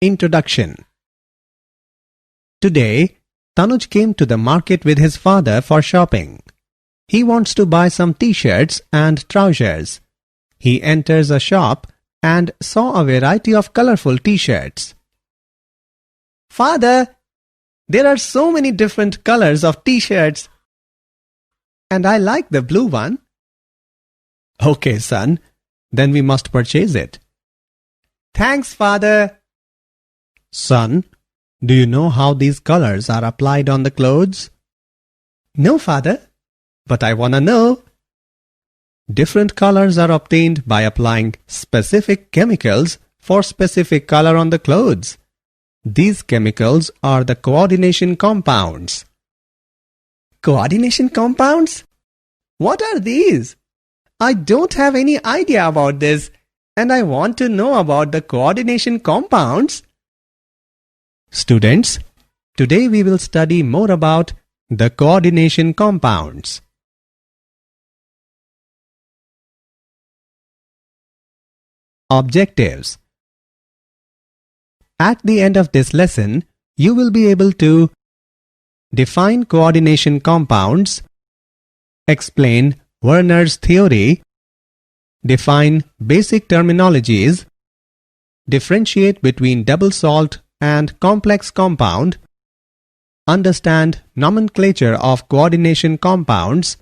Introduction. Today, Tanuj came to the market with his father for shopping. He wants to buy some t-shirts and trousers. He enters a shop and saw a variety of colorful t-shirts. Father, there are so many different colors of t-shirts, and I like the blue one. Okay, son, then we must purchase it. Thanks, father. Son, do you know how these colors are applied on the clothes? No, father, but I wanna know. Different colors are obtained by applying specific chemicals for specific color on the clothes. These chemicals are the coordination compounds. Coordination compounds? What are these? I don't have any idea about this, and I want to know about the coordination compounds. Students, today we will study more about the coordination compounds. Objectives. At the end of this lesson, you will be able to define coordination compounds, explain Werners Theory, define basic terminologies, differentiate between double salt and complex compound, understand nomenclature of coordination compounds,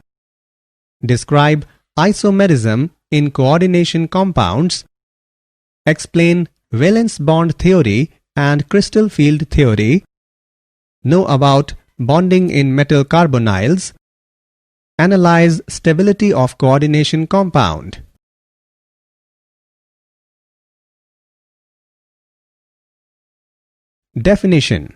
describe isomerism in coordination compounds, explain valence bond theory and crystal field theory, know about bonding in metal carbonyls, analyze stability of coordination compound. Definition.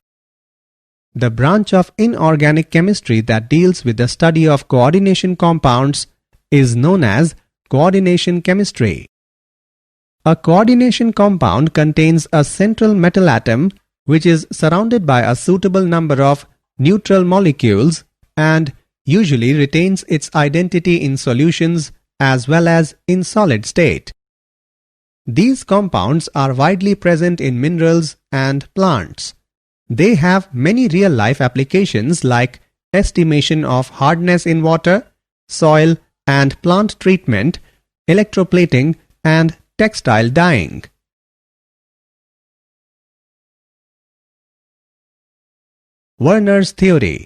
The branch of inorganic chemistry that deals with the study of coordination compounds is known as coordination chemistry. A coordination compound contains a central metal atom which is surrounded by a suitable number of neutral molecules and usually retains its identity in solutions as well as in solid state. These compounds are widely present in minerals and plants. They have many real-life applications like estimation of hardness in water, soil and plant treatment, electroplating and textile dyeing. Werners Theory.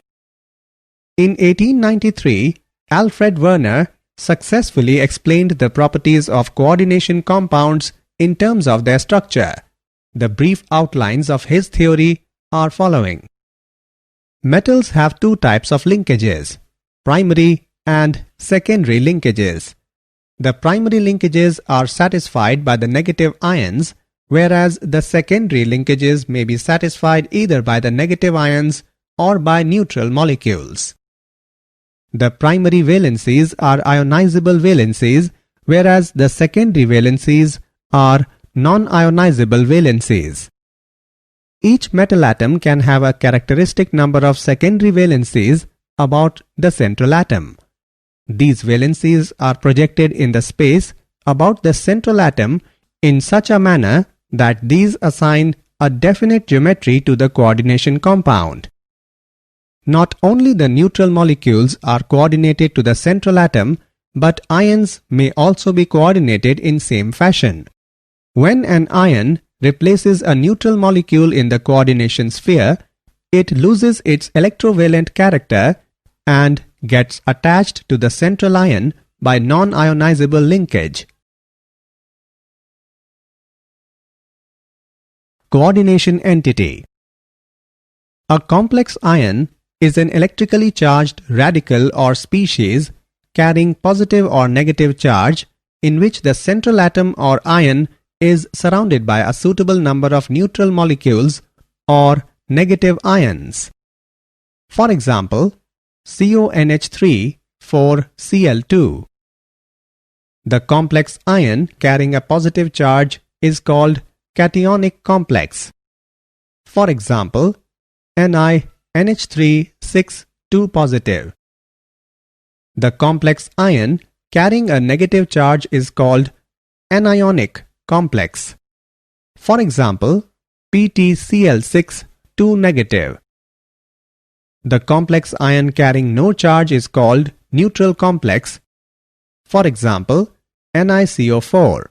In 1893, Alfred Werner successfully explained the properties of coordination compounds in terms of their structure. The brief outlines of his theory are following. Metals have two types of linkages, primary and secondary linkages. The primary linkages are satisfied by the negative ions, whereas the secondary linkages may be satisfied either by the negative ions or by neutral molecules. The primary valencies are ionizable valencies, whereas the secondary valencies are non-ionizable valencies. Each metal atom can have a characteristic number of secondary valencies about the central atom. These valencies are projected in the space about the central atom in such a manner that these assign a definite geometry to the coordination compound. Not only the neutral molecules are coordinated to the central atom, but ions may also be coordinated in same fashion. When an ion replaces a neutral molecule in the coordination sphere, it loses its electrovalent character and gets attached to the central ion by non-ionizable linkage. Coordination entity. A complex ion is an electrically charged radical or species carrying positive or negative charge in which the central atom or ion is surrounded by a suitable number of neutral molecules or negative ions. For example, CONH3 for Cl2. The complex ion carrying a positive charge is called cationic complex. For example, NiNH3 6 2 positive. The complex ion carrying a negative charge is called anionic complex. For example, PtCl6 2 negative. The complex ion carrying no charge is called neutral complex. For example, NiCO4.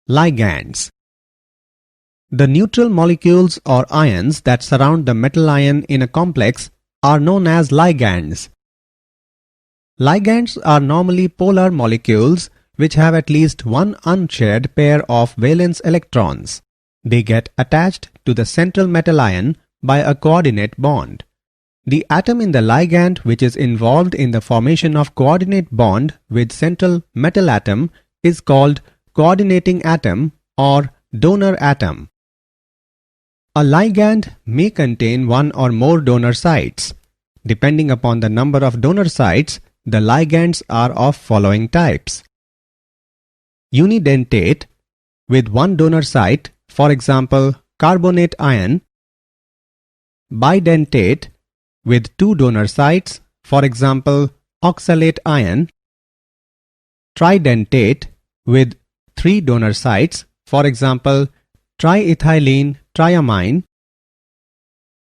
Ligands. The neutral molecules or ions that surround the metal ion in a complex are known as ligands. Ligands are normally polar molecules which have at least one unshared pair of valence electrons. They get attached to the central metal ion by a coordinate bond. The atom in the ligand which is involved in the formation of coordinate bond with central metal atom is called coordinating atom or donor atom. A ligand may contain one or more donor sites. Depending upon the number of donor sites, the ligands are of following types. Unidentate with one donor site, for example, carbonate ion. Bidentate with two donor sites, for example, oxalate ion. Tridentate with three donor sites, for example, triethylene triamine.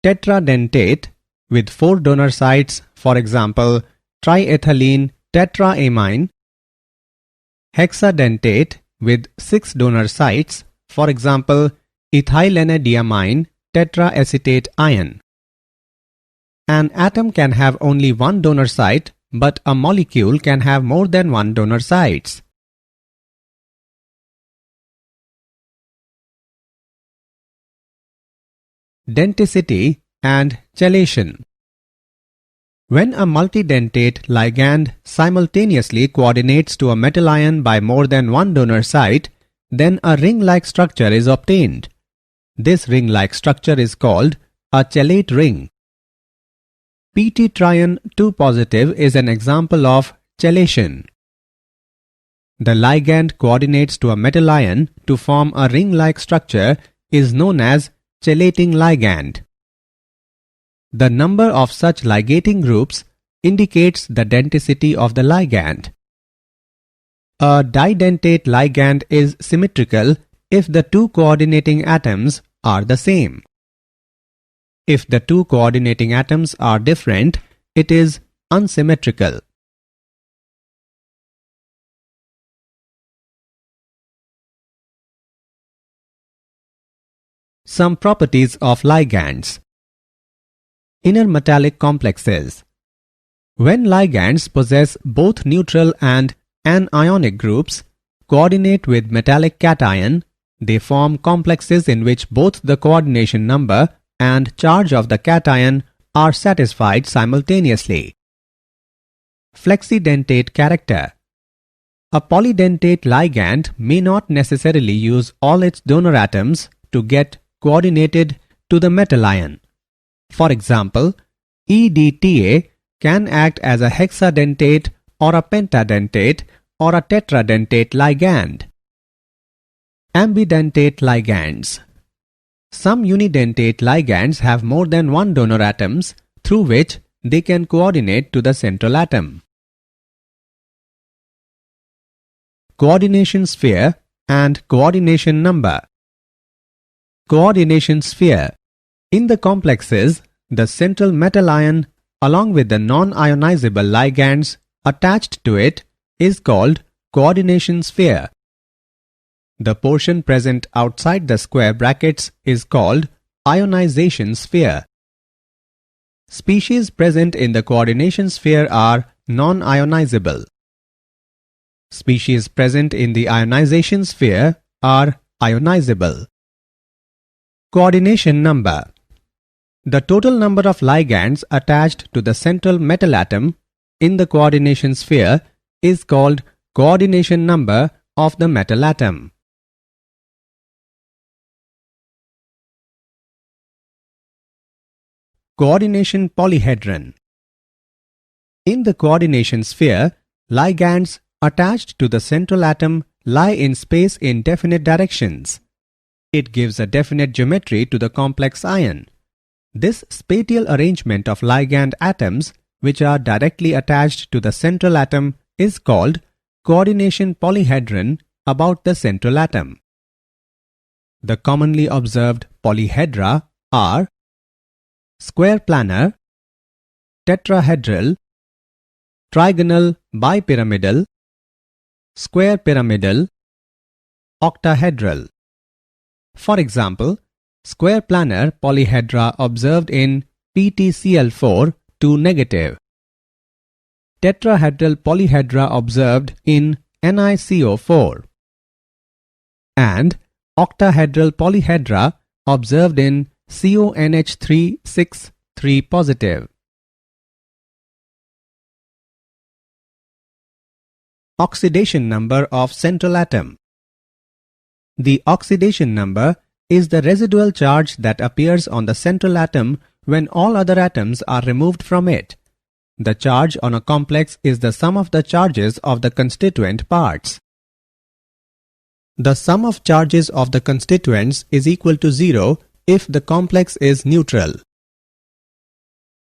Tetradentate with four donor sites, for example, triethylene tetraamine. Hexadentate with six donor sites, for example, ethylenediamine tetraacetate ion. An atom can have only one donor site, but a molecule can have more than one donor sites. Denticity and gelation. When a multidentate ligand simultaneously coordinates to a metal ion by more than one donor site, then a ring-like structure is obtained. This ring-like structure is called a chelate ring. Pt trion 2 positive is an example of gelation. The ligand coordinates to a metal ion to form a ring-like structure is known as chelating ligand. The number of such ligating groups indicates the denticity of the ligand. A didentate ligand is symmetrical if the two coordinating atoms are the same. If the two coordinating atoms are different, it is unsymmetrical. Some properties of ligands. Inner metallic complexes. When ligands possess both neutral and anionic groups, coordinate with metallic cation, they form complexes in which both the coordination number and charge of the cation are satisfied simultaneously. Flexidentate character. A polydentate ligand may not necessarily use all its donor atoms to get coordinated to the metal ion. For example, EDTA can act as a hexadentate or a pentadentate or a tetradentate ligand. Ambidentate ligands. Some unidentate ligands have more than one donor atoms through which they can coordinate to the central atom. Coordination sphere and coordination number. Coordination sphere. In the complexes, the central metal ion along with the non-ionizable ligands attached to it is called coordination sphere. The portion present outside the square brackets is called ionization sphere. Species present in the coordination sphere are non-ionizable. Species present in the ionization sphere are ionizable. Coordination number. The total number of ligands attached to the central metal atom in the coordination sphere is called coordination number of the metal atom. Coordination polyhedron. In the coordination sphere, ligands attached to the central atom lie in space in definite directions. It gives a definite geometry to the complex ion. This spatial arrangement of ligand atoms which are directly attached to the central atom is called coordination polyhedron about the central atom. The commonly observed polyhedra are square planar, tetrahedral, trigonal bipyramidal, square pyramidal, octahedral. For example, square planar polyhedra observed in PtCl4 2 negative. Tetrahedral polyhedra observed in NiCO4 and octahedral polyhedra observed in CONH3 6 3 positive. Oxidation number of central atom. The oxidation number is the residual charge that appears on the central atom when all other atoms are removed from it. The charge on a complex is the sum of the charges of the constituent parts. The sum of charges of the constituents is equal to 0 if the complex is neutral.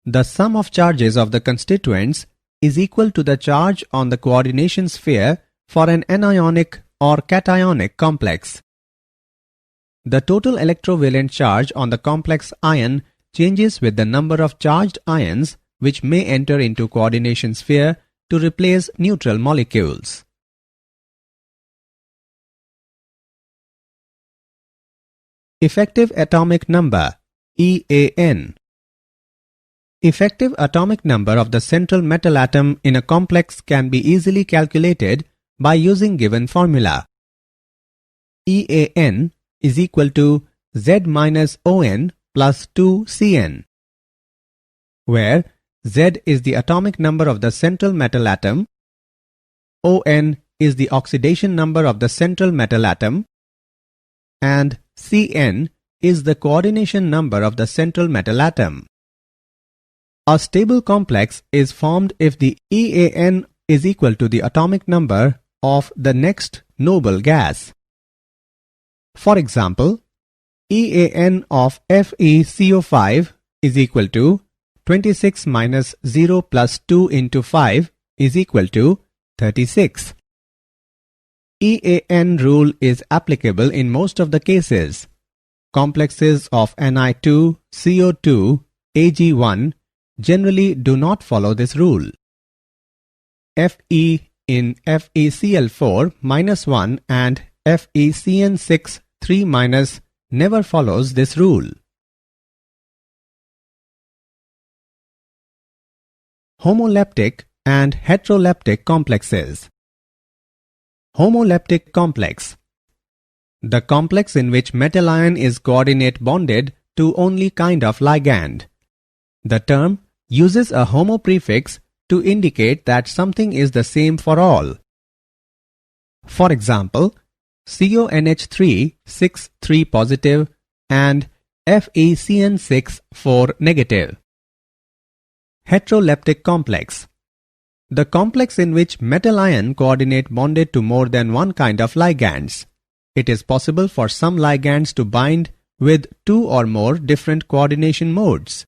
The sum of charges of the constituents is equal to the charge on the coordination sphere for an anionic or cationic complex. The total electrovalent charge on the complex ion changes with the number of charged ions which may enter into coordination sphere to replace neutral molecules. Effective atomic number EAN. Effective atomic number of the central metal atom in a complex can be easily calculated by using given formula. EAN is equal to Z minus ON plus 2CN, where Z is the atomic number of the central metal atom, ON is the oxidation number of the central metal atom, and CN is the coordination number of the central metal atom. A stable complex is formed if the EAN is equal to the atomic number of the next noble gas. For example, EAN of FeCO5 is equal to 26 minus 0 plus 2 into 5 is equal to 36. EAN rule is applicable in most of the cases. Complexes of Ni2, CO2, Ag1 generally do not follow this rule. Fe in FeCl4 minus 1 and FeCN6 3 minus never follows this rule. Homoleptic and heteroleptic complexes. Homoleptic complex. The complex in which metal ion is coordinate bonded to only kind of ligand. The term uses a homo prefix to indicate that something is the same for all. For example, CONH3 6 3 positive and FeCN6 4 negative. Heteroleptic complex. The complex in which metal ion coordinate bonded to more than one kind of ligands. It is possible for some ligands to bind with two or more different coordination modes.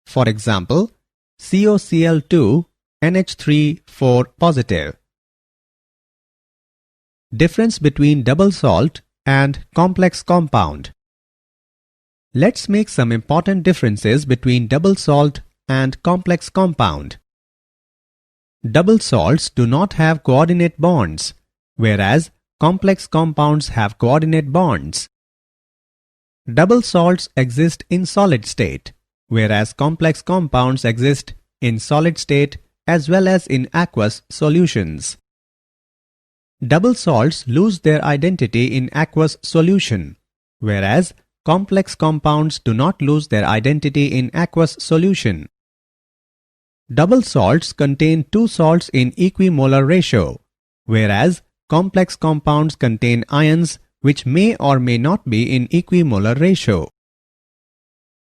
For example, COCl2 NH3 4 positive. Difference between double salt and complex compound. Let's make some important differences between double salt and complex compound. Double salts do not have coordinate bonds, whereas complex compounds have coordinate bonds. Double salts exist in solid state, whereas complex compounds exist in solid state as well as in aqueous solutions. Double salts lose their identity in aqueous solution, whereas complex compounds do not lose their identity in aqueous solution. Double salts contain two salts in equimolar ratio, whereas complex compounds contain ions which may or may not be in equimolar ratio.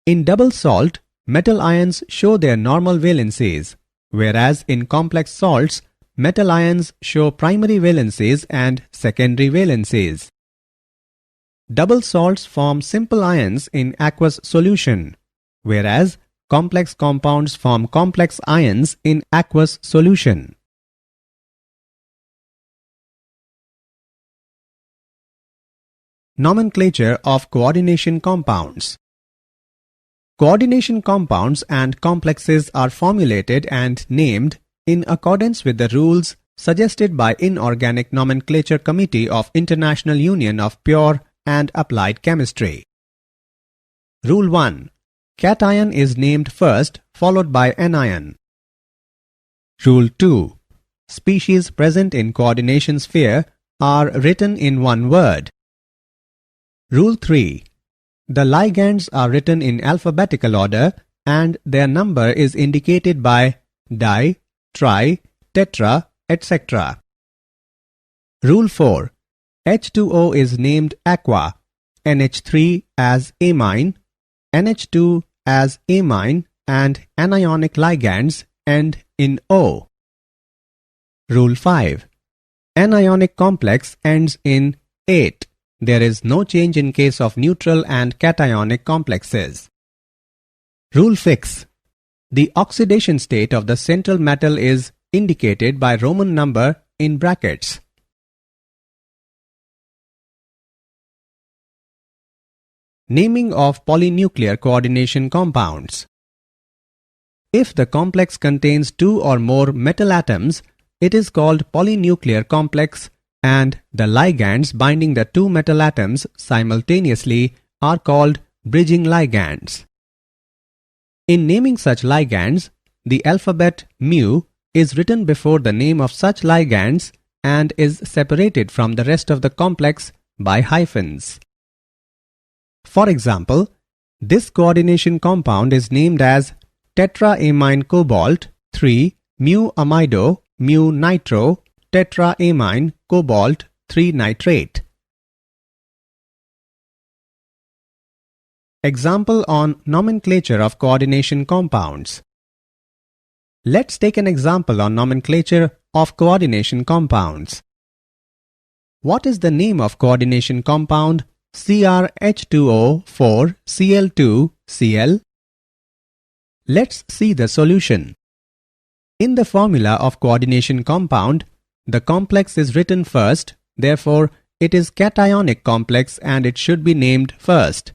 In double salt, metal ions show their normal valencies, whereas in complex salts, metal ions show primary valencies and secondary valencies. Double salts form simple ions in aqueous solution, whereas complex compounds form complex ions in aqueous solution. Nomenclature of coordination compounds. Coordination compounds and complexes are formulated and named in accordance with the rules suggested by Inorganic Nomenclature Committee of International Union of Pure and Applied Chemistry. Rule 1. Cation is named first, followed by anion. Rule 2. Species present in coordination sphere are written in one word. Rule 3. The ligands are written in alphabetical order and their number is indicated by di, tri, tetra, etc. Rule 4. H2O is named aqua, NH3 as amine, NH2 as amine, and anionic ligands end in O. Rule 5. Anionic complex ends in ate. There is no change in case of neutral and cationic complexes. Rule 6. The oxidation state of the central metal is indicated by Roman number in brackets. Naming of polynuclear coordination compounds. If the complex contains two or more metal atoms, it is called polynuclear complex, and the ligands binding the two metal atoms simultaneously are called bridging ligands. In naming such ligands, the alphabet mu is written before the name of such ligands and is separated from the rest of the complex by hyphens. For example, this coordination compound is named as tetraamine cobalt 3 mu amido mu nitro tetraamine cobalt 3 nitrate. Example on nomenclature of coordination compounds. Let's take an example on nomenclature of coordination compounds. What is the name of coordination compound CrH2O4Cl2Cl? Let's see the solution. In the formula of coordination compound, the complex is written first, therefore it is cationic complex and it should be named first.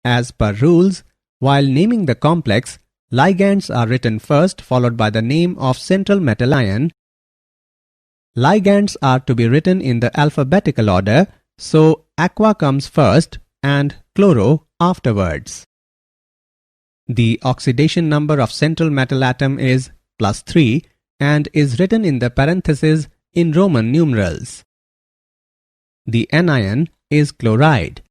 As per rules, while naming the complex, ligands are written first followed by the name of central metal ion. Ligands are to be written in the alphabetical order, so aqua comes first and chloro afterwards. The oxidation number of central metal atom is +3 and is written in the parentheses in Roman numerals. The anion is chloride.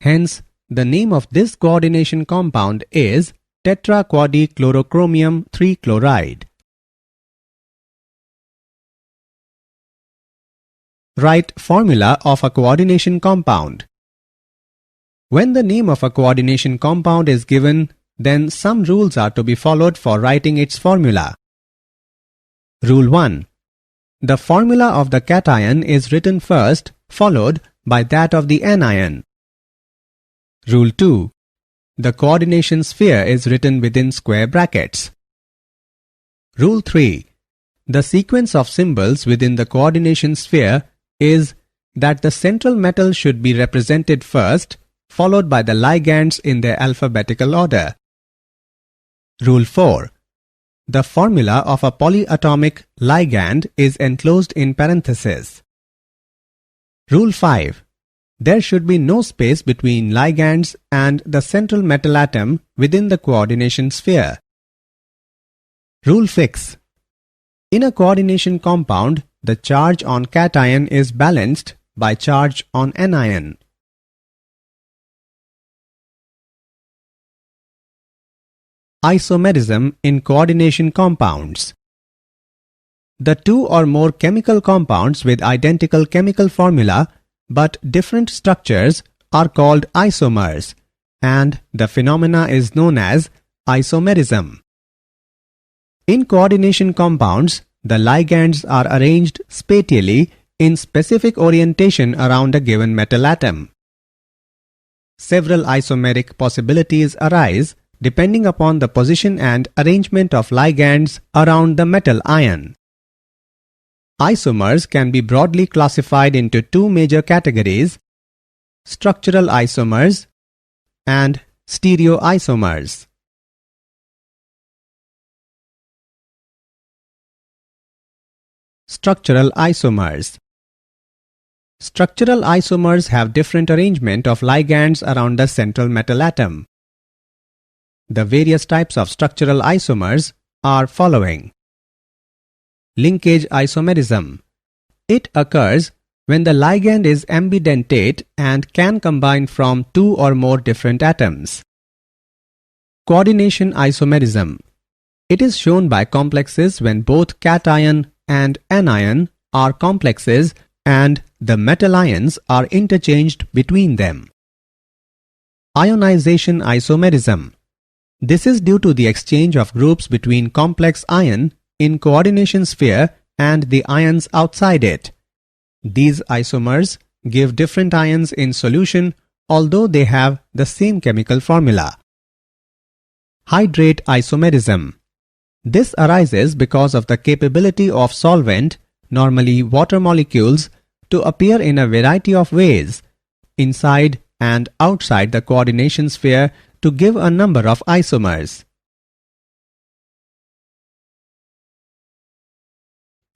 Hence, the name of this coordination compound is tetraquadichlorochromium 3 chloride. Write formula of a coordination compound. When the name of a coordination compound is given, then some rules are to be followed for writing its formula. Rule 1. The formula of the cation is written first, followed by that of the anion. Rule 2. The coordination sphere is written within square brackets. Rule 3. The sequence of symbols within the coordination sphere is that the central metal should be represented first, followed by the ligands in their alphabetical order. Rule 4. The formula of a polyatomic ligand is enclosed in parentheses. Rule 5. There should be no space between ligands and the central metal atom within the coordination sphere. Rule 6. In a coordination compound, the charge on cation is balanced by charge on anion. Isomerism in coordination compounds. The two or more chemical compounds with identical chemical formula but different structures are called isomers, and the phenomena is known as isomerism. In coordination compounds, the ligands are arranged spatially in specific orientation around a given metal atom. Several isomeric possibilities arise depending upon the position and arrangement of ligands around the metal ion. Isomers can be broadly classified into two major categories: structural isomers and stereoisomers. Structural isomers. Structural isomers have different arrangement of ligands around the central metal atom. The various types of structural isomers are following. Linkage isomerism. It occurs when the ligand is ambidentate and can combine from two or more different atoms. Coordination isomerism. It is shown by complexes when both cation and anion are complexes and the metal ions are interchanged between them. Ionization isomerism. This is due to the exchange of groups between complex ion in coordination sphere and the ions outside it. These isomers give different ions in solution although they have the same chemical formula. Hydrate isomerism. This arises because of the capability of solvent, normally water molecules, to appear in a variety of ways, inside and outside the coordination sphere, to give a number of isomers.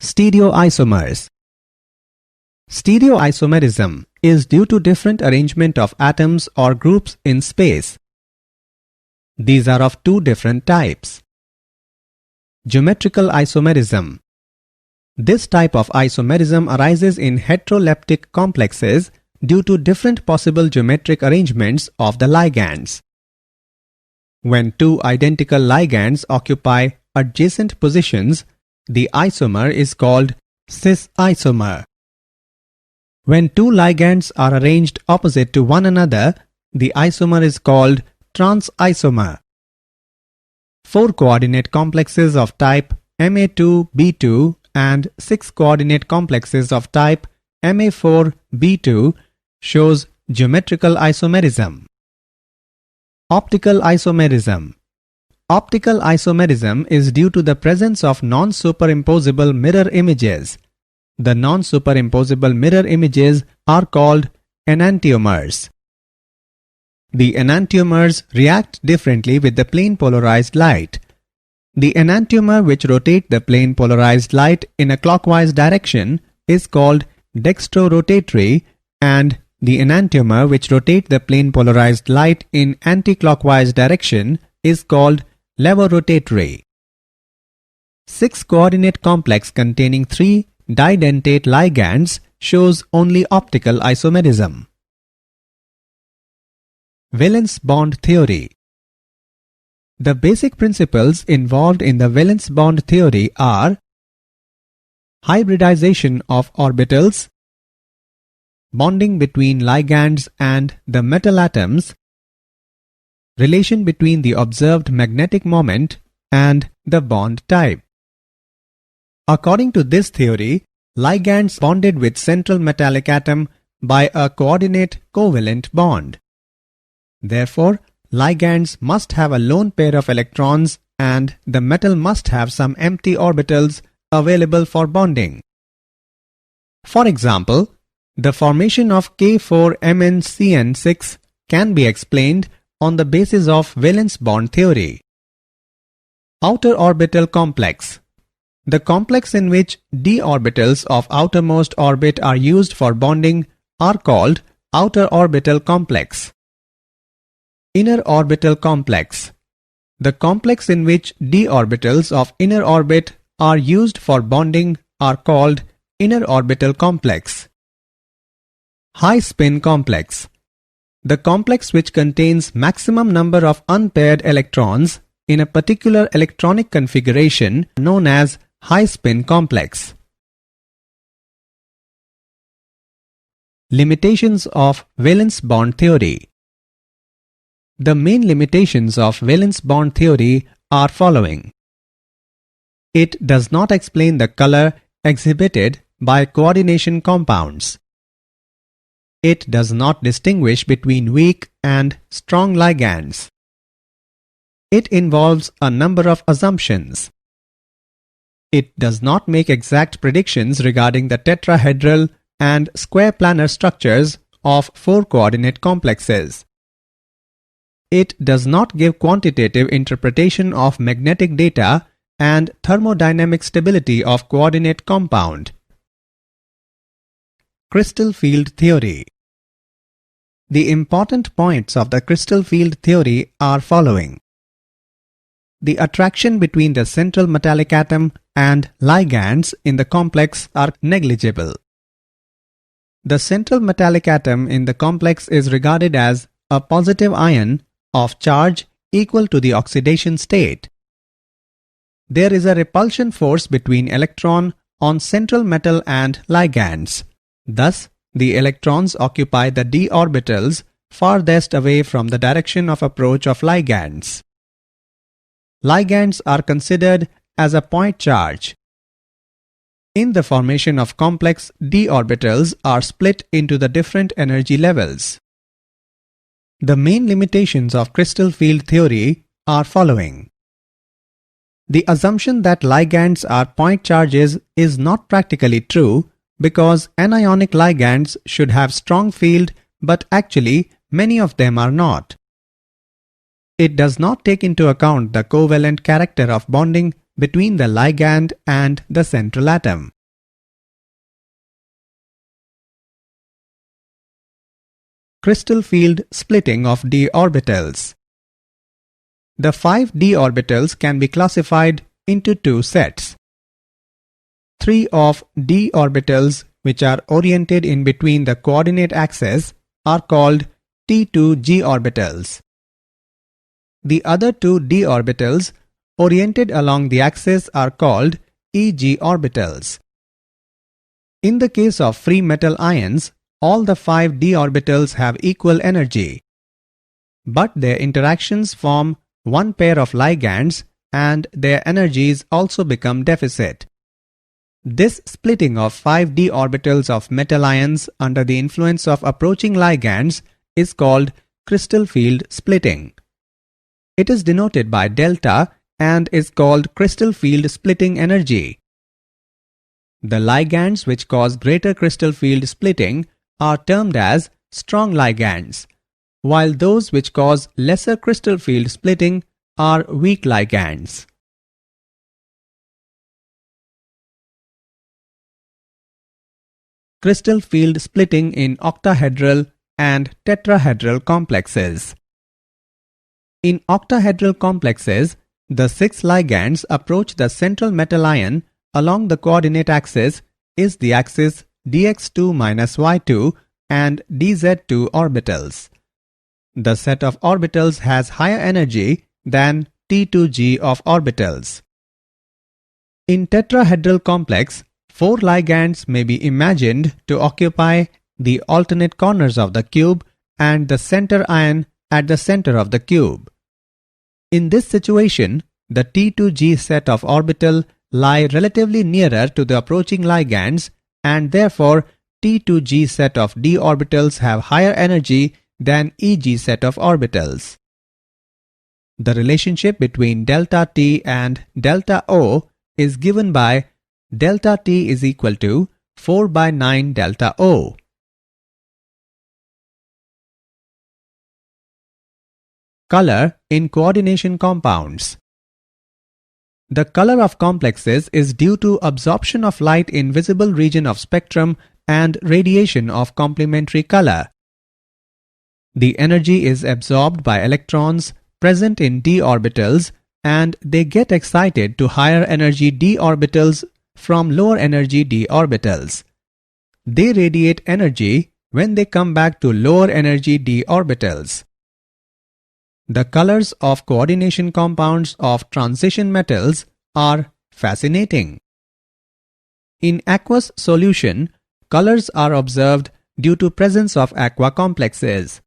Stereoisomers. Stereoisomerism is due to different arrangement of atoms or groups in space. These are of two different types. Geometrical isomerism. This type of isomerism arises in heteroleptic complexes due to different possible geometric arrangements of the ligands. When two identical ligands occupy adjacent positions, the isomer is called cis isomer. When two ligands are arranged opposite to one another, the isomer is called trans isomer. Four coordinate complexes of type Ma2B2 and 6 coordinate complexes of type Ma4B2 shows geometrical isomerism. Optical isomerism. Optical isomerism is due to the presence of non-superimposable mirror images. The non-superimposable mirror images are called enantiomers. The enantiomers react differently with the plane polarized light. The enantiomer which rotates the plane polarized light in a clockwise direction is called dextrorotatory, and the enantiomer which rotates the plane polarized light in anti-clockwise direction is called levorotatory. 6 coordinate complex containing 3 didentate ligands shows only optical isomerism. Valence bond theory. The basic principles involved in the valence bond theory are hybridization of orbitals, bonding between ligands and the metal atoms, relation between the observed magnetic moment and the bond type. According to this theory, ligands bonded with central metallic atom by a coordinate covalent bond. Therefore, ligands must have a lone pair of electrons and the metal must have some empty orbitals available for bonding. For example, the formation of K4MnCN6 can be explained on the basis of valence bond theory. Outer orbital complex. The complex in which d orbitals of outermost orbit are used for bonding are called outer orbital complex. Inner orbital complex. The complex in which d orbitals of inner orbit are used for bonding are called inner orbital complex. High spin complex. The complex which contains maximum number of unpaired electrons in a particular electronic configuration known as high spin complex. Limitations of valence bond theory. The main limitations of valence bond theory are following. It does not explain the color exhibited by coordination compounds. It does not distinguish between weak and strong ligands. It involves a number of assumptions. It does not make exact predictions regarding the tetrahedral and square planar structures of 4-coordinate complexes. It does not give quantitative interpretation of magnetic data and thermodynamic stability of coordinate compound. Crystal field theory. The important points of the crystal field theory are following. The attraction between the central metallic atom and ligands in the complex are negligible. The central metallic atom in the complex is regarded as a positive ion of charge equal to the oxidation state. There is a repulsion force between electron on central metal and ligands. Thus, the electrons occupy the d orbitals farthest away from the direction of approach of ligands. Ligands are considered as a point charge. In the formation of complex, d orbitals are split into the different energy levels. The main limitations of crystal field theory are following. The assumption that ligands are point charges is not practically true because anionic ligands should have strong field, but actually many of them are not. It does not take into account the covalent character of bonding between the ligand and the central atom. Crystal field splitting of d orbitals. The 5 d orbitals can be classified into 2 sets. 3 of d orbitals which are oriented in between the coordinate axes are called T2g orbitals. The other 2 d orbitals oriented along the axis are called Eg orbitals. In the case of free metal ions, all the 5 d orbitals have equal energy, but their interactions form one pair of ligands and their energies also become deficit. This splitting of 5 d orbitals of metal ions under the influence of approaching ligands is called crystal field splitting. It is denoted by delta and is called crystal field splitting energy. The ligands which cause greater crystal field splitting are termed as strong ligands, while those which cause lesser crystal field splitting are weak ligands. Crystal field splitting in octahedral and tetrahedral complexes. In octahedral complexes, the 6 ligands approach the central metal ion along the coordinate axis is the axis dx2-y2 and dz2 orbitals. The set of orbitals has higher energy than T2g of orbitals. In tetrahedral complex, 4 ligands may be imagined to occupy the alternate corners of the cube and the center ion at the center of the cube. In this situation, the T2g set of orbital lie relatively nearer to the approaching ligands and therefore T2g set of d orbitals have higher energy than Eg set of orbitals. The relationship between delta T and delta O is given by delta T is equal to 4/9 delta O. Color in coordination compounds. The color of complexes is due to absorption of light in visible region of spectrum and radiation of complementary color. The energy is absorbed by electrons present in d orbitals and they get excited to higher energy d orbitals from lower energy d orbitals. They radiate energy when they come back to lower energy d orbitals. The colors of coordination compounds of transition metals are fascinating. In aqueous solution, colors are observed due to presence of aqua complexes.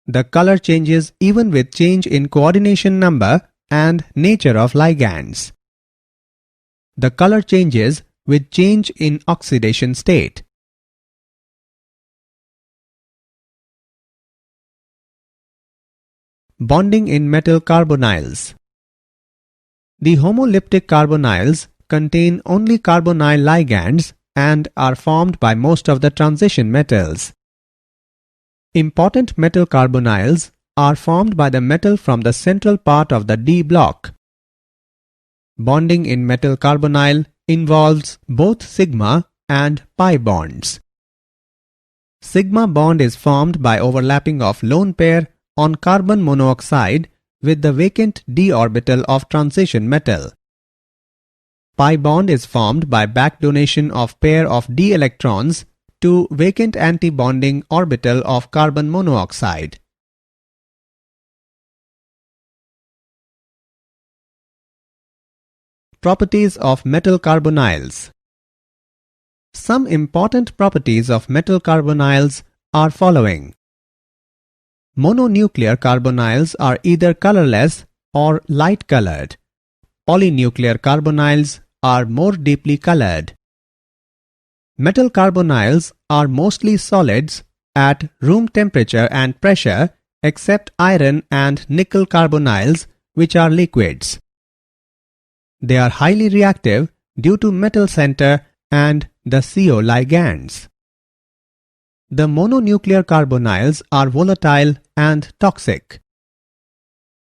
The color changes even with change in coordination number and nature of ligands. The color changes with change in oxidation state. Bonding in metal carbonyls. The homoleptic carbonyls contain only carbonyl ligands and are formed by most of the transition metals. Important metal carbonyls are formed by the metal from the central part of the D block. Bonding in metal carbonyl involves both sigma and pi bonds. Sigma bond is formed by overlapping of lone pair on carbon monoxide with the vacant d orbital of transition metal. Pi bond is formed by back donation of pair of d electrons to vacant anti-bonding orbital of carbon monoxide. Properties of metal carbonyls. Some important properties of metal carbonyls are following. Mononuclear carbonyls are either colorless or light colored. Polynuclear carbonyls are more deeply colored. Metal carbonyls are mostly solids at room temperature and pressure except iron and nickel carbonyls, which are liquids. They are highly reactive due to metal center and the CO ligands. The mononuclear carbonyls are volatile and toxic.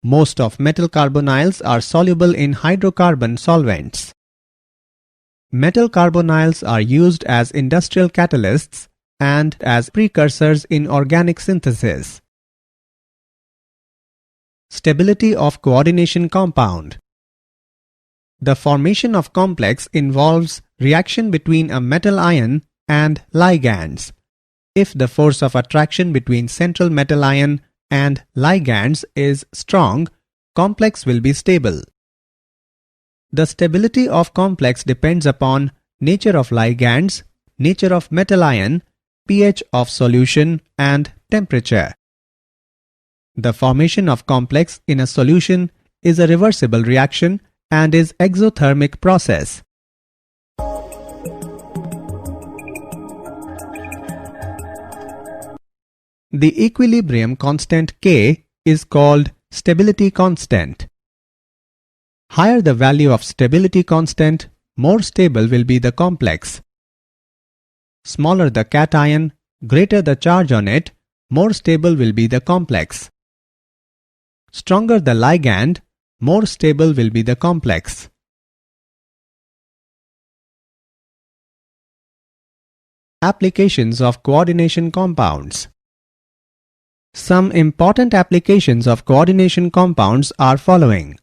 Most of metal carbonyls are soluble in hydrocarbon solvents. Metal carbonyls are used as industrial catalysts and as precursors in organic synthesis. Stability of coordination compound. The formation of complex involves reaction between a metal ion and ligands. If the force of attraction between central metal ion and ligands is strong, complex will be stable. The stability of complex depends upon nature of ligands, nature of metal ion, pH of solution and temperature. The formation of complex in a solution is a reversible reaction and is exothermic process. The equilibrium constant K is called stability constant. Higher the value of stability constant, more stable will be the complex. Smaller the cation, greater the charge on it, more stable will be the complex. Stronger the ligand, more stable will be the complex. Applications of coordination compounds. Some important applications of coordination compounds are following.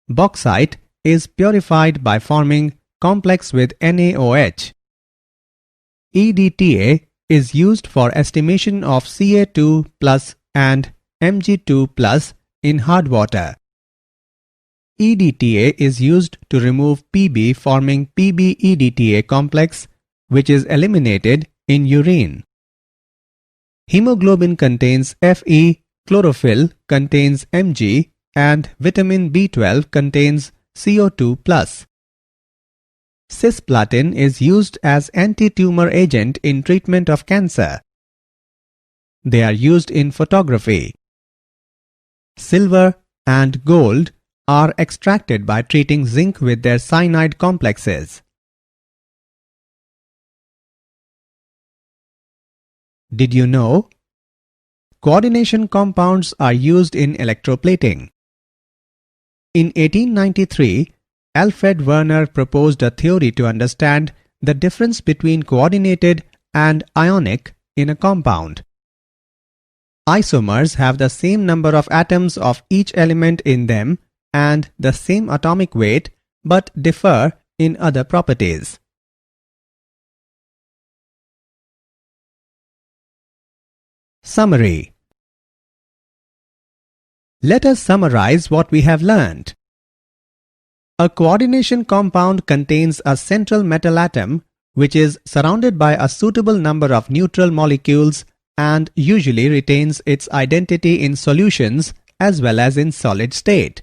Bauxite is purified by forming complex with NaOH. EDTA is used for estimation of Ca2 plus and Mg2 plus in hard water. EDTA is used to remove Pb forming Pb-EDTA complex, which is eliminated in urine. Hemoglobin contains Fe, chlorophyll contains Mg, and vitamin B12 contains CO2+. Cisplatin is used as anti-tumor agent in treatment of cancer. They are used in photography. Silver and gold are extracted by treating zinc with their cyanide complexes. Did you know? Coordination compounds are used in electroplating. In 1893, Alfred Werner proposed a theory to understand the difference between coordinated and ionic in a compound. Isomers have the same number of atoms of each element in them and the same atomic weight but differ in other properties. Summary. Let us summarize what we have learned. A coordination compound contains a central metal atom which is surrounded by a suitable number of neutral molecules and usually retains its identity in solutions as well as in solid state.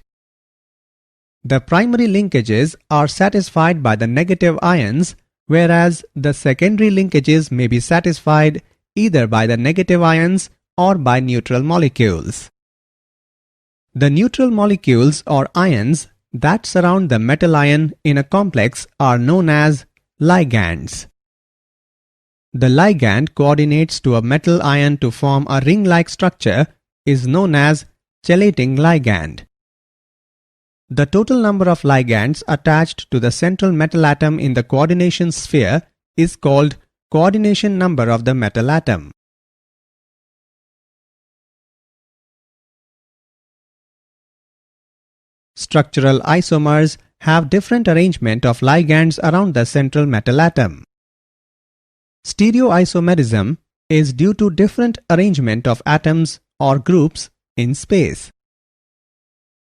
The primary linkages are satisfied by the negative ions, whereas the secondary linkages may be satisfied either by the negative ions or by neutral molecules. The neutral molecules or ions that surround the metal ion in a complex are known as ligands. The ligand coordinates to a metal ion to form a ring-like structure is known as chelating ligand. The total number of ligands attached to the central metal atom in the coordination sphere is called coordination number of the metal atom. Structural isomers have different arrangement of ligands around the central metal atom. Stereoisomerism is due to different arrangement of atoms or groups in space.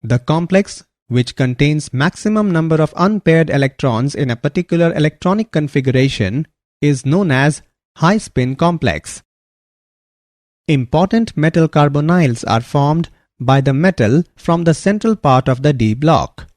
The complex, which contains maximum number of unpaired electrons in a particular electronic configuration, is known as high-spin complex. Important metal carbonyls are formed by the metal from the central part of the d block.